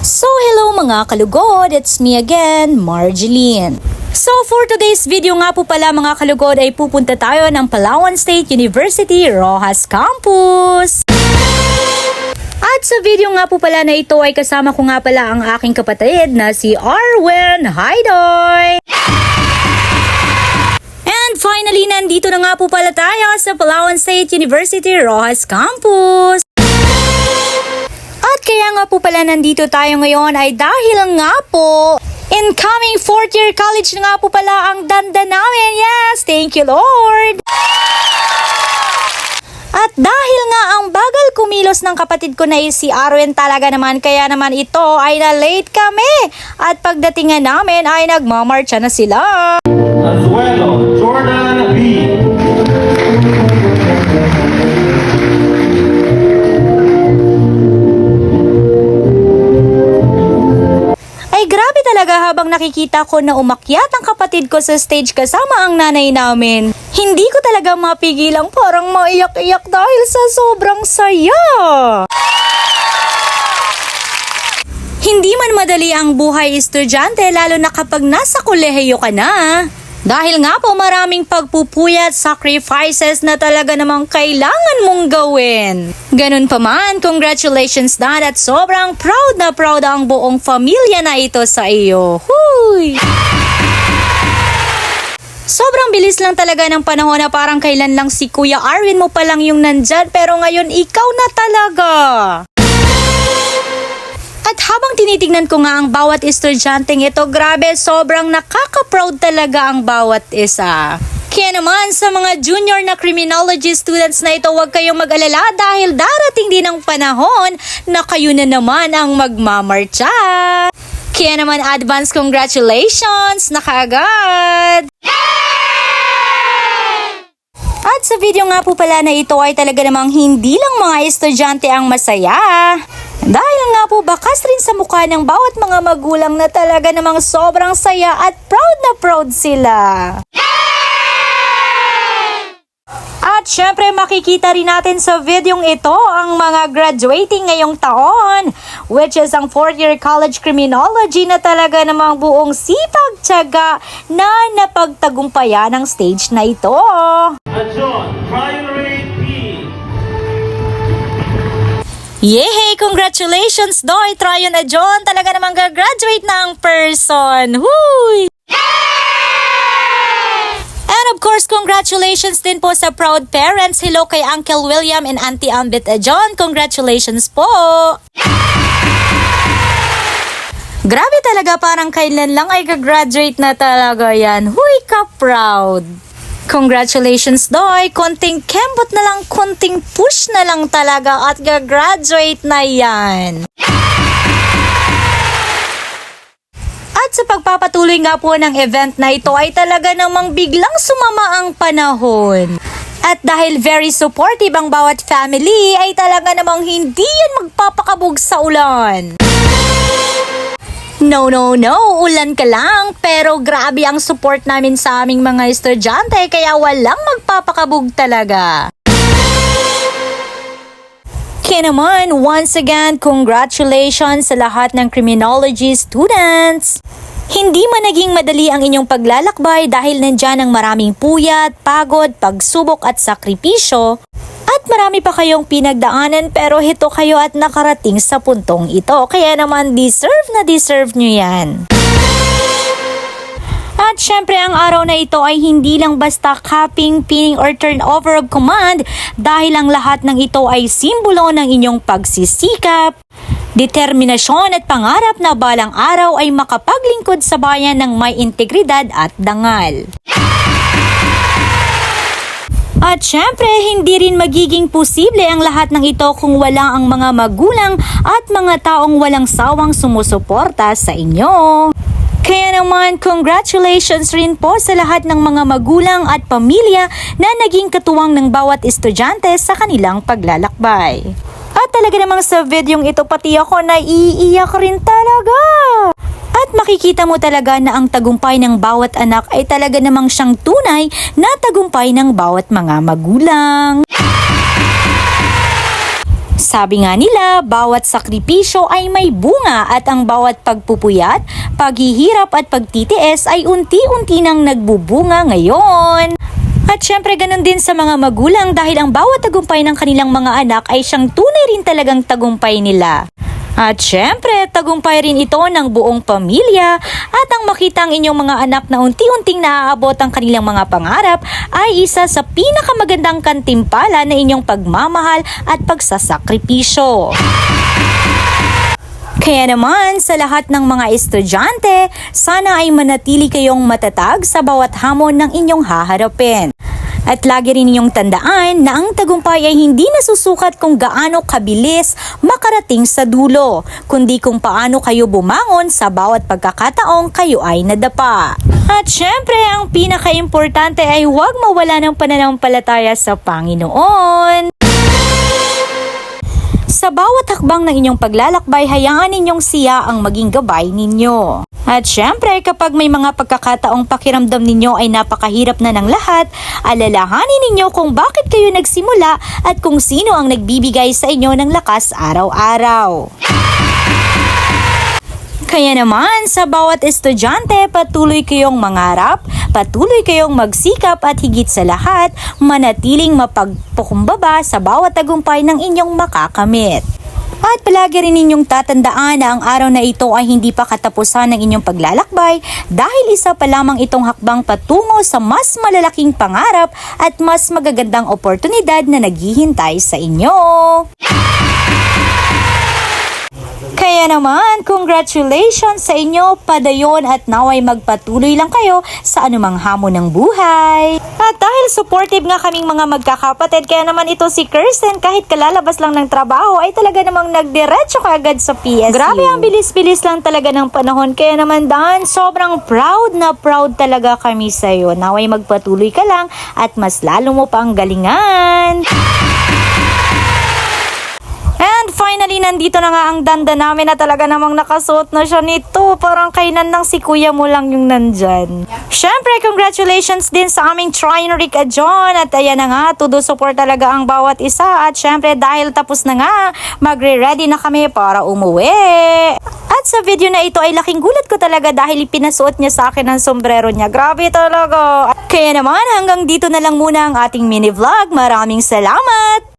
So hello mga kalugod, it's me again, Marjeline. So for today's video nga po pala mga kalugod ay pupunta tayo ng Palawan State University, Roxas Campus. At sa video nga po pala na ito ay kasama ko nga pala ang aking kapatid na si Arwen. Hi Doy! And finally, nandito na nga po pala tayo sa Palawan State University, Roxas Campus. At kaya nga po pala nandito tayo ngayon ay dahil nga po incoming 4th year college na nga po pala ang danda namin. Yes, thank you Lord! At dahil nga ang bagal kumilos ng kapatid ko na si Arwen talaga naman, kaya naman ito ay na-late kami. At pagdating nga namin ay nagmamarcha na sila. Azuelo, Jordan B. Ay grabe talaga habang nakikita ko na umakyat ang kapatid ko sa stage kasama ang nanay namin. Hindi ko talaga mapigilang parang maiyak-iyak dahil sa sobrang saya. Hindi man madali ang buhay estudyante lalo na kapag nasa kolehiyo ka na. Dahil nga po maraming pagpupuyat, sacrifices na talaga namang kailangan mong gawin. Ganun pa man, congratulations Dad at sobrang proud na proud ang buong pamilya na ito sa iyo. Huy! Sobrang bilis lang talaga ng panahon na parang kailan lang si Kuya Arwen mo pa lang yung nandyan pero ngayon ikaw na talaga. At habang tinitignan ko nga ang bawat estudyanteng ito, grabe, sobrang nakaka-proud talaga ang bawat isa. Kaya naman sa mga junior na criminology students na ito, huwag kayong mag-alala dahil darating din ang panahon na kayo na naman ang magmamarcha. Kaya naman advance congratulations na kaagad! At sa video nga po pala na ito ay talaga namang hindi lang mga estudyante ang masaya. Dahil nga po bakas rin sa mukha ng bawat mga magulang na talaga namang sobrang saya at proud na proud sila. At syempre makikita rin natin sa videong ito ang mga graduating ngayong taon, which is ang 4th year college criminology na talaga namang buong sipag tiyaga na napagtagumpayan ng stage na ito. Adjon, primary B. Yehey! Congratulations, Doy! Tryon na John! Talaga namang gagraduate na ang person! Huy! And of course, congratulations din po sa proud parents. Hello kay Uncle William and Auntie Ambit John. Congratulations po! Grabe talaga, parang kailan lang ay gagraduate na talaga yan. Huy ka proud! Congratulations, Doy! Konting kembot na lang, konting push na lang talaga at gagraduate na yan. At sa pagpapatuloy nga po ng event na ito ay talaga namang biglang sumama ang panahon. At dahil very supportive ang bawat family ay talaga namang hindi yan magpapakabog sa ulan. No, ulan ka lang, pero grabe ang support namin sa aming mga estudyante kaya walang magpapakabog talaga. Kaya naman, once again, congratulations sa lahat ng criminology students! Hindi man naging madali ang inyong paglalakbay dahil nandyan ang maraming puyat, pagod, pagsubok at sakripisyo. At marami pa kayong pinagdaanan pero hito kayo at nakarating sa puntong ito. Kaya naman deserve nyo yan. At syempre ang araw na ito ay hindi lang basta copying, pinning or turnover of command dahil ang lahat ng ito ay simbolo ng inyong pagsisikap, determinasyon at pangarap na balang araw ay makapaglingkod sa bayan ng may integridad at dangal. At syempre, hindi rin magiging posible ang lahat ng ito kung wala ang mga magulang at mga taong walang sawang sumusuporta sa inyo. Kaya naman, congratulations rin po sa lahat ng mga magulang at pamilya na naging katuwang ng bawat estudyante sa kanilang paglalakbay. At talaga namang sa videong ito pati ako naiiyak rin talaga. At makikita mo talaga na ang tagumpay ng bawat anak ay talaga namang siyang tunay na tagumpay ng bawat mga magulang. Sabi nga nila, bawat sakripisyo ay may bunga at ang bawat pagpupuyat, paghihirap at pagtitiis ay unti-unti nang nagbubunga ngayon. At syempre ganun din sa mga magulang dahil ang bawat tagumpay ng kanilang mga anak ay siyang tunay rin talagang tagumpay nila. At syempre, tagumpay rin ito ng buong pamilya at ang makita ang inyong mga anak na unti-unting naaabot ang kanilang mga pangarap ay isa sa pinakamagandang kantimpala na inyong pagmamahal at pagsasakripisyo. Kaya naman sa lahat ng mga estudyante, sana ay manatili kayong matatag sa bawat hamon ng inyong haharapin. At lagi rin ninyong tandaan na ang tagumpay ay hindi nasusukat kung gaano kabilis makarating sa dulo, kundi kung paano kayo bumangon sa bawat pagkakataong kayo ay nadapa. At syempre, ang pinaka-importante ay huwag mawala ng pananampalataya sa Panginoon. Sa bawat hakbang ng inyong paglalakbay, hayaan ninyong siya ang maging gabay ninyo. At syempre, kapag may mga pagkakataong pakiramdam ninyo ay napakahirap na ng lahat, alalahanin ninyo kung bakit kayo nagsimula at kung sino ang nagbibigay sa inyo ng lakas araw-araw. Kaya naman, sa bawat estudyante, patuloy kayong mangarap, patuloy kayong magsikap at higit sa lahat, manatiling mapagpakumbaba sa bawat tagumpay ng inyong makakamit. At palagi rin ninyong tatandaan na ang araw na ito ay hindi pa katapusan ng inyong paglalakbay dahil isa pa lamang itong hakbang patungo sa mas malalaking pangarap at mas magagandang oportunidad na naghihintay sa inyo. Kaya naman, congratulations sa inyo, padayon at naway magpatuloy lang kayo sa anumang hamon ng buhay. At dahil supportive nga kaming mga magkakapatid, kaya naman ito si Kirsten kahit kalalabas lang ng trabaho ay talaga namang nagdiretso kaagad sa PSU. Grabe, ang bilis-bilis lang talaga ng panahon. Kaya naman Dan, sobrang proud na proud talaga kami sa'yo. Naway magpatuloy ka lang at mas lalo mo pang galingan. And finally, nandito na nga ang danda namin na talaga namang nakasuot na siya nito. Parang kainan ng si kuya mo lang yung nandyan. Syempre, congratulations din sa aming Trinoric John. At ayan na nga, todo support talaga ang bawat isa. At syempre, dahil tapos na nga, magre-ready na kami para umuwi. At sa video na ito ay laking gulat ko talaga dahil ipinasuot niya sa akin ang sombrero niya. Grabe talaga. Kaya naman, hanggang dito na lang muna ang ating mini vlog. Maraming salamat!